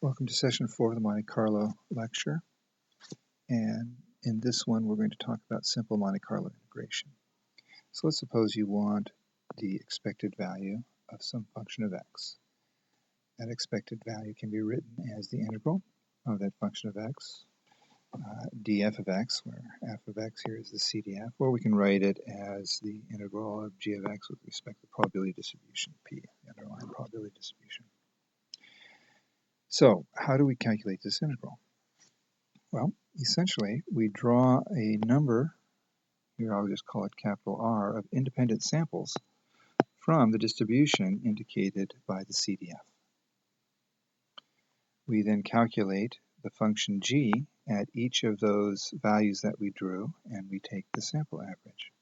Welcome to session 4 of the Monte Carlo lecture, and in this one we're going to talk about simple Monte Carlo integration. So let's suppose you want the expected value of some function of x. That expected value can be written as the integral of that function of x, df of x, where f of x here is the CDF, or we can write it as the integral of g of x with respect to the probability distribution, p, the underlying probability distribution. So how do we calculate this integral? Well, essentially, we draw a number, here I'll just call it capital R, of independent samples from the distribution indicated by the CDF. We then calculate the function g at each of those values that we drew, and we take the sample average.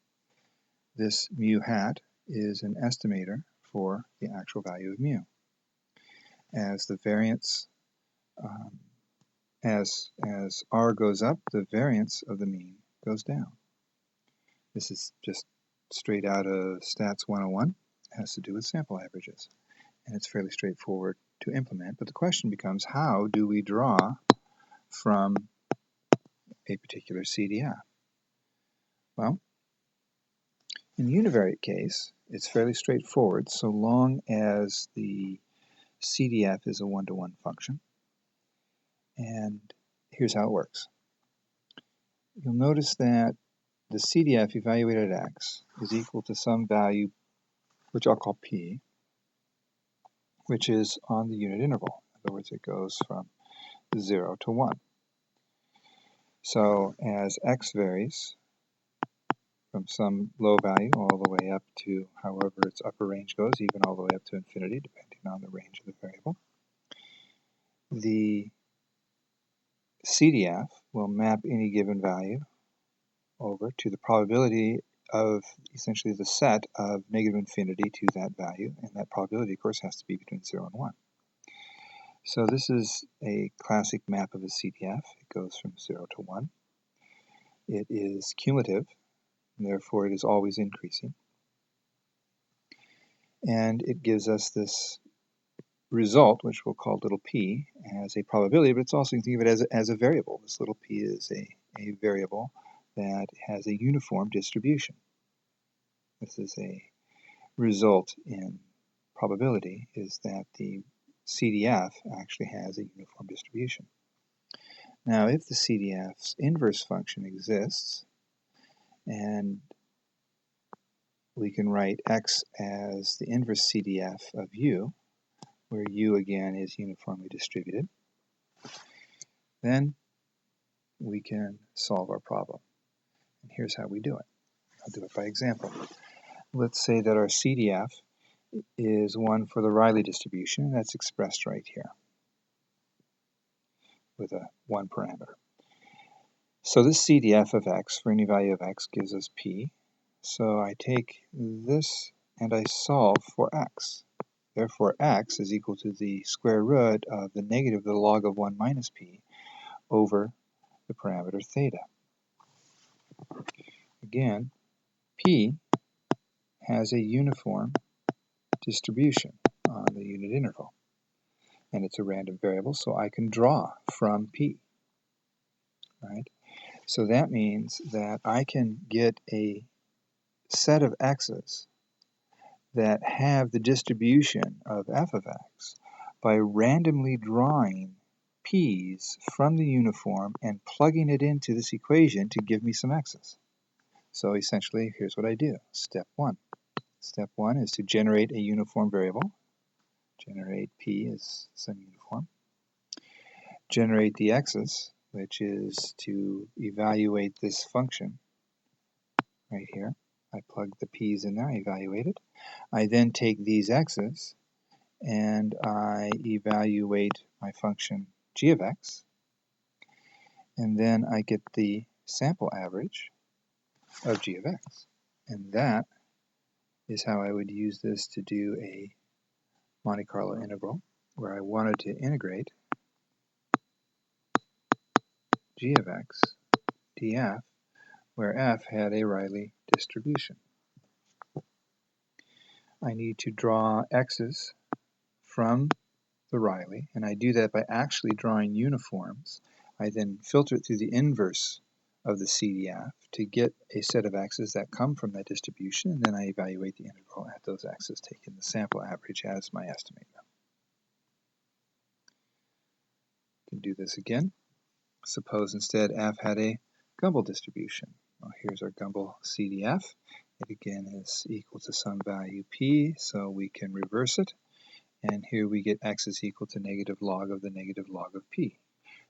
This mu hat is an estimator for the actual value of mu. As the variance as R goes up, the variance of the mean goes down. This is just straight out of Stats 101. It has to do with sample averages. And it's fairly straightforward to implement. But the question becomes, how do we draw from a particular CDF? Well, in the univariate case, it's fairly straightforward so long as the CDF is a one-to-one function. And here's how it works. You'll notice that the CDF evaluated at x is equal to some value, which I'll call p, which is on the unit interval. In other words, it goes from 0 to 1. So as x varies from some low value all the way up to however its upper range goes, even all the way up to infinity, depending on the range of the variable, the CDF will map any given value over to the probability of essentially the set of negative infinity to that value, and that probability, of course, has to be between 0 and 1. So this is a classic map of a CDF. It goes from 0 to 1. It is cumulative, and therefore it is always increasing. And it gives us this result, which we'll call little p, as a probability, but it's also, you can think of it as a variable. This little p is a variable that has a uniform distribution. This is a result in probability, is that the CDF actually has a uniform distribution. Now, if the CDF's inverse function exists, and we can write x as the inverse CDF of u, where u again is uniformly distributed, then we can solve our problem. And here's how we do it. I'll do it by example. Let's say that our CDF is one for the Rayleigh distribution, and that's expressed right here with a one parameter. So this CDF of x for any value of x gives us p. So I take this and I solve for x. Therefore, x is equal to the square root of the negative of the log of 1 minus p over the parameter theta. Again, p has a uniform distribution on the unit interval. And it's a random variable, so I can draw from p. Right? So that means that I can get a set of x's that have the distribution of f of x by randomly drawing p's from the uniform and plugging it into this equation to give me some x's. So essentially, here's what I do. Step 1. Step 1 is to generate a uniform variable. Generate p as some uniform. Generate the x's, which is to evaluate this function right here. I plug the p's in there, I evaluate it. I then take these x's and I evaluate my function g of x, and then I get the sample average of g of x. And that is how I would use this to do a Monte Carlo integral, where I wanted to integrate g of x df, where f had a Rayleigh distribution. I need to draw x's from the Riley, and I do that by actually drawing uniforms. I then filter it through the inverse of the CDF to get a set of x's that come from that distribution, and then I evaluate the integral at those x's, taking the sample average as my estimator. I can do this again. Suppose instead f had a Gumbel distribution. Well, here's our Gumbel CDF. It again is equal to some value p, so we can reverse it. And here we get x is equal to negative log of the negative log of p.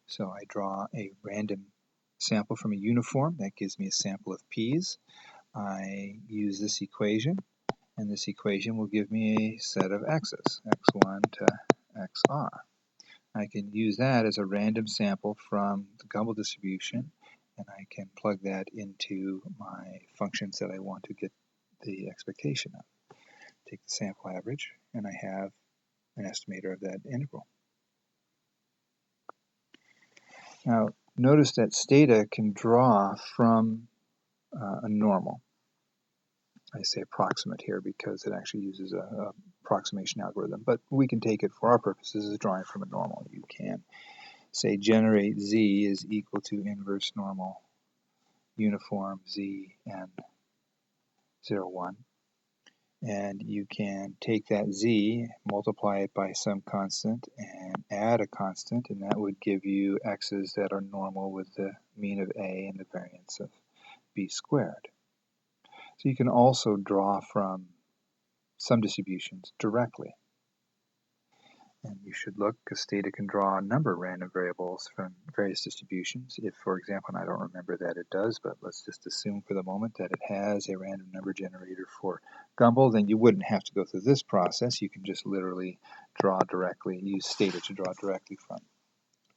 So I draw a random sample from a uniform. That gives me a sample of p's. I use this equation, and this equation will give me a set of x's, x1 to xr. I can use that as a random sample from the Gumbel distribution, and I can plug that into my functions that I want to get the expectation of. Take the sample average, and I have an estimator of that integral. Now, notice that Stata can draw from a normal. I say approximate here because it actually uses a approximation algorithm, but we can take it for our purposes as drawing from a normal. You can say generate z is equal to inverse normal uniform z and 0, 1. And you can take that z, multiply it by some constant, and add a constant, and that would give you x's that are normal with the mean of a and the variance of b squared. So you can also draw from some distributions directly. And you should look, because Stata can draw a number of random variables from various distributions. If, for example, and I don't remember that it does, but let's just assume for the moment that it has a random number generator for Gumbel, then you wouldn't have to go through this process. You can just literally draw directly, use Stata to draw directly from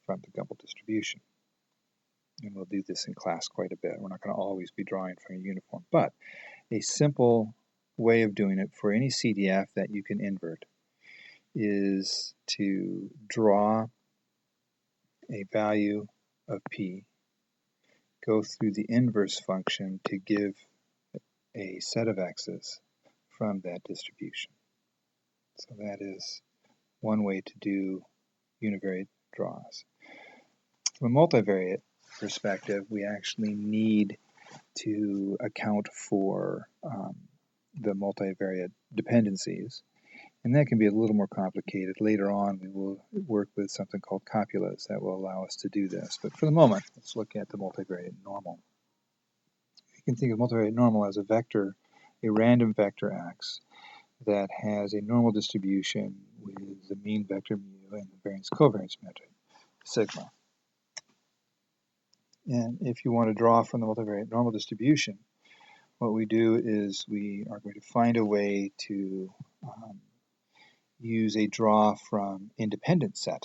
the Gumbel distribution. And we'll do this in class quite a bit. We're not going to always be drawing from a uniform, but a simple way of doing it for any CDF that you can invert is to draw a value of p, go through the inverse function to give a set of x's from that distribution. So that is one way to do univariate draws. From a multivariate perspective, we actually need to account for the multivariate dependencies. And that can be a little more complicated. Later on, we will work with something called copulas that will allow us to do this. But for the moment, let's look at the multivariate normal. You can think of multivariate normal as a vector, a random vector x that has a normal distribution with the mean vector mu and the variance covariance metric, sigma. And if you want to draw from the multivariate normal distribution, what we do is we are going to find a way to use a draw from independent set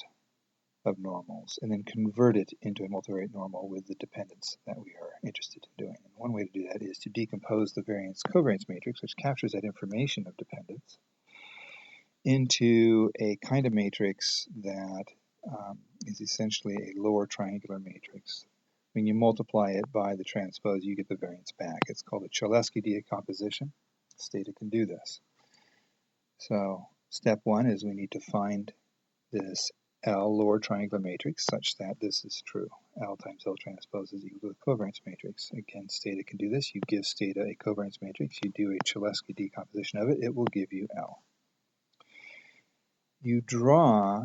of normals and then convert it into a multivariate normal with the dependence that we are interested in doing. And one way to do that is to decompose the variance covariance matrix, which captures that information of dependence, into a kind of matrix that is essentially a lower triangular matrix. When you multiply it by the transpose, you get the variance back. It's called a Cholesky decomposition. Stata can do this. So step one is we need to find this L lower triangular matrix such that this is true. L times L transpose is equal to the covariance matrix. Again, Stata can do this. You give Stata a covariance matrix. You do a Cholesky decomposition of it. It will give you L. You draw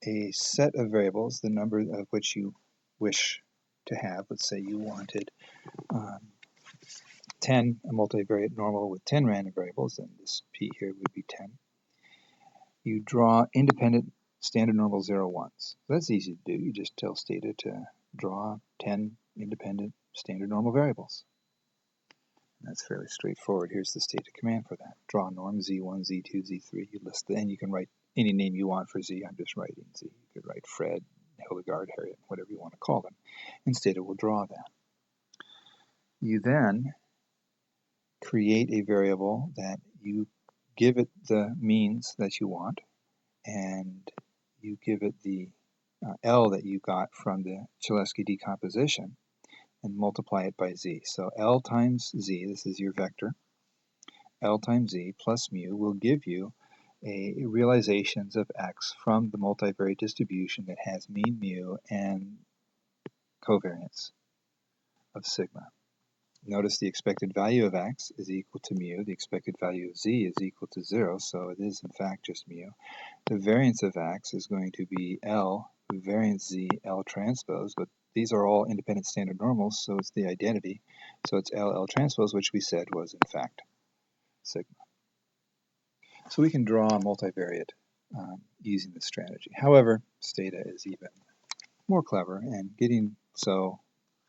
a set of variables, the number of which you wish to have. Let's say you wanted 10, a multivariate normal with 10 random variables, and this P here would be 10. You draw independent standard normal 0, 1s. So that's easy to do. You just tell Stata to draw 10 independent standard normal variables. And that's fairly straightforward. Here's the Stata command for that. Draw norm Z1, Z2, Z3. You list the, and you can write any name you want for Z. I'm just writing Z. You could write Fred, Hildegard, Harriet, whatever you want to call them. And Stata will draw that. You then create a variable that you give it the means that you want, and you give it the L that you got from the Cholesky decomposition, and multiply it by Z. So L times Z, this is your vector, L times Z plus mu will give you realizations of x from the multivariate distribution that has mean mu and covariance of sigma. Notice the expected value of x is equal to mu. The expected value of z is equal to 0, so it is in fact just mu. The variance of x is going to be L variance z L transpose, but these are all independent standard normals, so it's the identity. So it's L transpose, which we said was in fact sigma. So we can draw a multivariate using this strategy. However, Stata is even more clever and getting so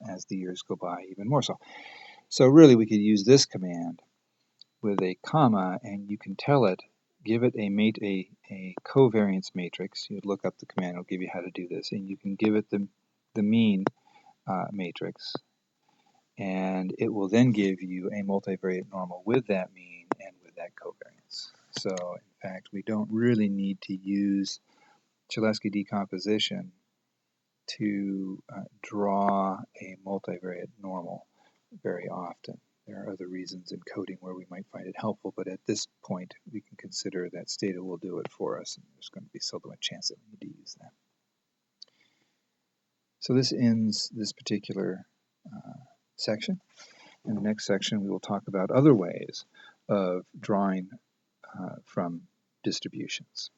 as the years go by even more so. So really we could use this command with a comma, and you can tell it, give it a covariance matrix. You'd look up the command, it'll give you how to do this, and you can give it the mean matrix, and it will then give you a multivariate normal with that mean and with that covariance. So in fact, we don't really need to use Cholesky decomposition to draw a multivariate normal very often. There are other reasons in coding where we might find it helpful, but at this point we can consider that Stata will do it for us, and there's going to be seldom a chance that we need to use that. So this ends this particular section. In the next section we will talk about other ways of drawing from distributions.